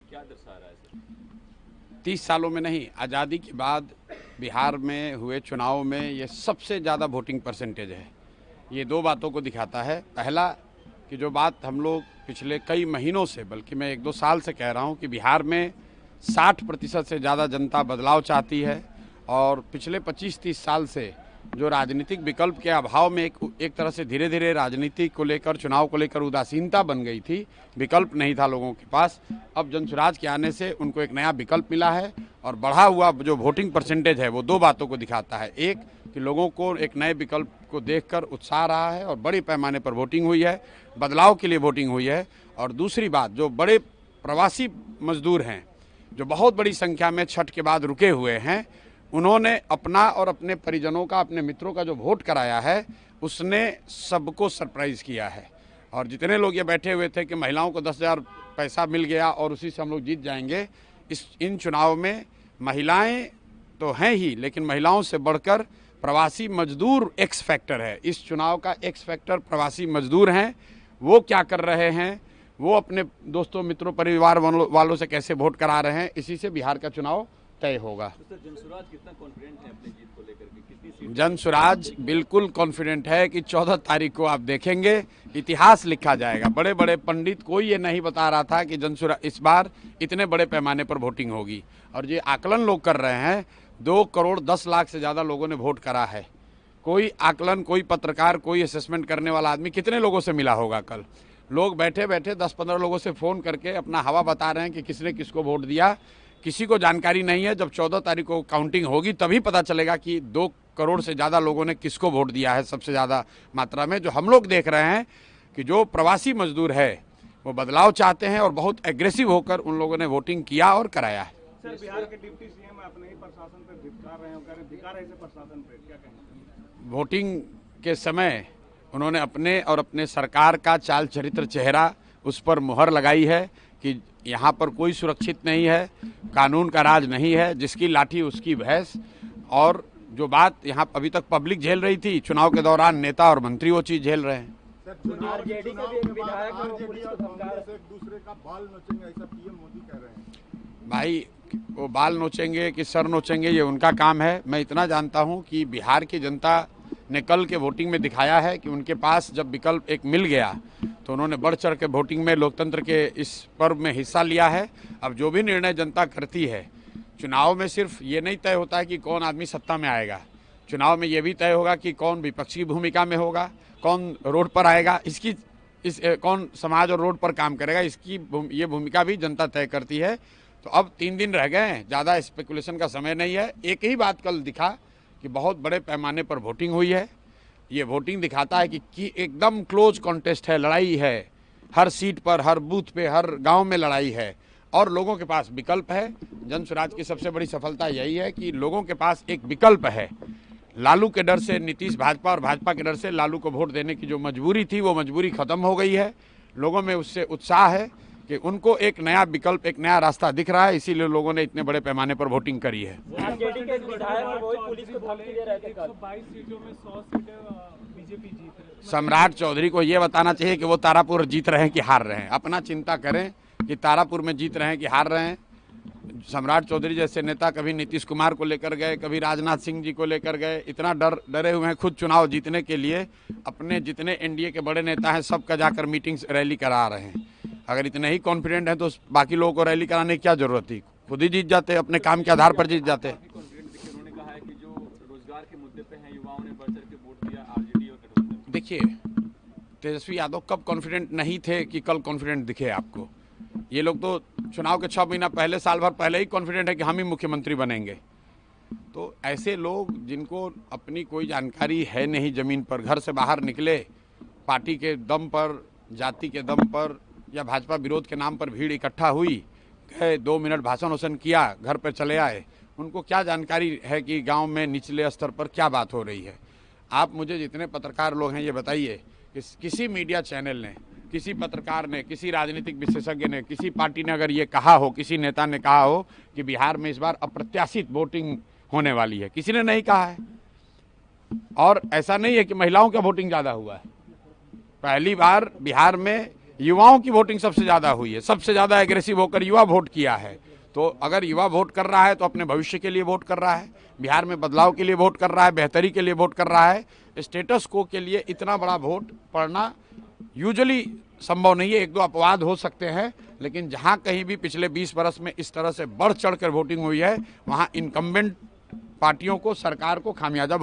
क्या दर्शा रहा है सर? 30 सालों में नहीं, आज़ादी के बाद बिहार में हुए चुनाव में ये सबसे ज़्यादा वोटिंग परसेंटेज है। ये दो बातों को दिखाता है। पहला कि जो बात हम लोग पिछले कई महीनों से, बल्कि मैं 1-2 साल से कह रहा हूँ कि बिहार में 60% से ज़्यादा जनता बदलाव चाहती है और पिछले 25-30 साल से जो राजनीतिक विकल्प के अभाव में एक तरह से धीरे धीरे राजनीति को लेकर, चुनाव को लेकर उदासीनता बन गई थी, विकल्प नहीं था लोगों के पास। अब जनसुराज के आने से उनको एक नया विकल्प मिला है और बढ़ा हुआ जो वोटिंग परसेंटेज है वो दो बातों को दिखाता है। एक कि लोगों को एक नए विकल्प को देखकर उत्साह रहा है और बड़े पैमाने पर वोटिंग हुई है, बदलाव के लिए वोटिंग हुई है। और दूसरी बात, जो बड़े प्रवासी मजदूर हैं जो बहुत बड़ी संख्या में छठ के बाद रुके हुए हैं, उन्होंने अपना और अपने परिजनों का, अपने मित्रों का जो वोट कराया है उसने सबको सरप्राइज़ किया है। और जितने लोग ये बैठे हुए थे कि महिलाओं को 10,000 पैसा मिल गया और उसी से हम लोग जीत जाएंगे, इन चुनाव में महिलाएं तो हैं ही, लेकिन महिलाओं से बढ़कर प्रवासी मजदूर एक्स फैक्टर है। इस चुनाव का एक्स फैक्टर प्रवासी मजदूर हैं। वो क्या कर रहे हैं, वो अपने दोस्तों, मित्रों, परिवार वालों से कैसे वोट करा रहे हैं, इसी से बिहार का चुनाव तय होगा। तो सर जनसुराज कितना कॉन्फिडेंट है अपनी जीत को लेकर के? कितनी सीट? जनसुराज बिल्कुल कॉन्फिडेंट है कि 14 तारीख को आप देखेंगे इतिहास लिखा जाएगा। बड़े बड़े पंडित कोई ये नहीं बता रहा था कि जनसुराज इस बार इतने बड़े पैमाने पर वोटिंग होगी। और ये आकलन लोग कर रहे हैं, 2 करोड़ 10 लाख से ज़्यादा लोगों ने वोट करा है। कोई आकलन, कोई पत्रकार, कोई असेसमेंट करने वाला आदमी कितने लोगों से मिला होगा? कल लोग बैठे बैठे 10-15 लोगों से फ़ोन करके अपना हवा बता रहे हैं कि किसने किसको वोट दिया। किसी को जानकारी नहीं है। जब 14 तारीख को काउंटिंग होगी तभी पता चलेगा कि 2 करोड़ से ज़्यादा लोगों ने किसको वोट दिया है सबसे ज़्यादा मात्रा में। जो हम लोग देख रहे हैं कि जो प्रवासी मजदूर है वो बदलाव चाहते हैं और बहुत एग्रेसिव होकर उन लोगों ने वोटिंग किया और कराया है। सर, बिहार के डिप्टी सीएम अपने ही प्रशासन पर धिक्कार रहे हैं, कह रहे धिक्कार है इसे प्रशासन पे, क्या कहेंगे? वोटिंग के समय उन्होंने अपने और अपने सरकार का चाल चरित्र, चेहरा, उस पर मुहर लगाई है कि यहाँ पर कोई सुरक्षित नहीं है, कानून का राज नहीं है, जिसकी लाठी उसकी भैंस। और जो बात यहाँ अभी तक पब्लिक झेल रही थी, चुनाव के दौरान नेता और मंत्री वो चीज़ झेल रहे हैं। आरजेडी का भी एक विधायक है, वो पुलिस को धमका रहे हैं, एक दूसरे का बाल नोचेंगे, ऐसा पीएम मोदी कह रहे हैं। भाई, वो बाल नोचेंगे कि सर नोचेंगे ये उनका काम है। मैं इतना जानता हूँ कि बिहार की जनता ने कल के वोटिंग में दिखाया है कि उनके पास जब विकल्प एक मिल गया तो उन्होंने बढ़ चढ़ के वोटिंग में, लोकतंत्र के इस पर्व में हिस्सा लिया है। अब जो भी निर्णय जनता करती है, चुनाव में सिर्फ ये नहीं तय होता है कि कौन आदमी सत्ता में आएगा, चुनाव में ये भी तय होगा कि कौन विपक्षी भूमिका में होगा, कौन रोड पर आएगा, कौन समाज और रोड पर काम करेगा, इसकी ये भूमिका भी जनता तय करती है। तो अब 3 दिन रह गए हैं, ज़्यादा स्पेकुलेशन का समय नहीं है। एक ही बात कल दिखा कि बहुत बड़े पैमाने पर वोटिंग हुई है। ये वोटिंग दिखाता है कि एकदम क्लोज कॉन्टेस्ट है, लड़ाई है, हर सीट पर, हर बूथ पे, हर गांव में लड़ाई है और लोगों के पास विकल्प है। जनसुराज की सबसे बड़ी सफलता यही है कि लोगों के पास एक विकल्प है। लालू के डर से नीतीश भाजपा और भाजपा के डर से लालू को वोट देने की जो मजबूरी थी, वो मजबूरी खत्म हो गई है। लोगों में उससे उत्साह है कि उनको एक नया विकल्प, एक नया रास्ता दिख रहा है, इसीलिए लोगों ने इतने बड़े पैमाने पर वोटिंग करी है। आरजेडी के विधायक वो पुलिस को धमकी दे रहे थे कल। 22 सीटों में 100 सीटें बीजेपी जीत रही है। सम्राट चौधरी को ये बताना चाहिए कि वो तारापुर जीत रहे हैं कि हार रहे हैं। अपना चिंता करें कि तारापुर में जीत रहे हैं कि हार रहे हैं। सम्राट चौधरी जैसे नेता कभी नीतीश कुमार को लेकर गए, कभी राजनाथ सिंह जी को लेकर गए, इतना डरे हुए हैं खुद चुनाव जीतने के लिए। अपने जितने एनडीए के बड़े नेता हैं सबका जाकर मीटिंग्स, रैली करा रहे हैं। अगर इतने ही कॉन्फिडेंट हैं तो बाकी लोगों को रैली कराने की क्या जरूरत थी? खुद ही जीत जाते, अपने काम के आधार पर जीत जाते। उन्होंने कहा है कि जो रोजगार के मुद्दे पे हैं, युवाओं ने बढ़ चढ़ के वोट दिया आरजेडी और गठबंधन। देखिए, तेजस्वी यादव कब कॉन्फिडेंट नहीं थे कि कल कॉन्फिडेंट दिखे आपको? ये लोग तो चुनाव के 6 महीना पहले, साल भर पहले ही कॉन्फिडेंट है कि हम ही मुख्यमंत्री बनेंगे। तो ऐसे लोग जिनको अपनी कोई जानकारी है नहीं, ज़मीन पर घर से बाहर निकले, पार्टी के दम पर, जाति के दम पर या भाजपा विरोध के नाम पर भीड़ इकट्ठा हुई, गए 2 मिनट भाषण वाषण किया, घर पर चले आए। उनको क्या जानकारी है कि गांव में निचले स्तर पर क्या बात हो रही है? आप मुझे, जितने पत्रकार लोग हैं, ये बताइए कि किसी मीडिया चैनल ने, किसी पत्रकार ने, किसी राजनीतिक विशेषज्ञ ने, किसी पार्टी ने अगर ये कहा हो, किसी नेता ने कहा हो कि बिहार में इस बार अप्रत्याशित वोटिंग होने वाली है? किसी ने नहीं कहा है। और ऐसा नहीं है कि महिलाओं का वोटिंग ज़्यादा हुआ है। पहली बार बिहार में युवाओं की वोटिंग सबसे ज़्यादा हुई है, सबसे ज़्यादा एग्रेसिव होकर युवा वोट किया है। तो अगर युवा वोट कर रहा है तो अपने भविष्य के लिए वोट कर रहा है, बिहार में बदलाव के लिए वोट कर रहा है, बेहतरी के लिए वोट कर रहा है। स्टेटस को के लिए इतना बड़ा वोट पड़ना यूजुअली संभव नहीं है। एक दो अपवाद हो सकते हैं, लेकिन जहां कहीं भी पिछले 20 वर्ष में इस तरह से बढ़ चढ़ कर वोटिंग हुई है, वहां इनकम्बेंट पार्टियों को, सरकार को खामियाजा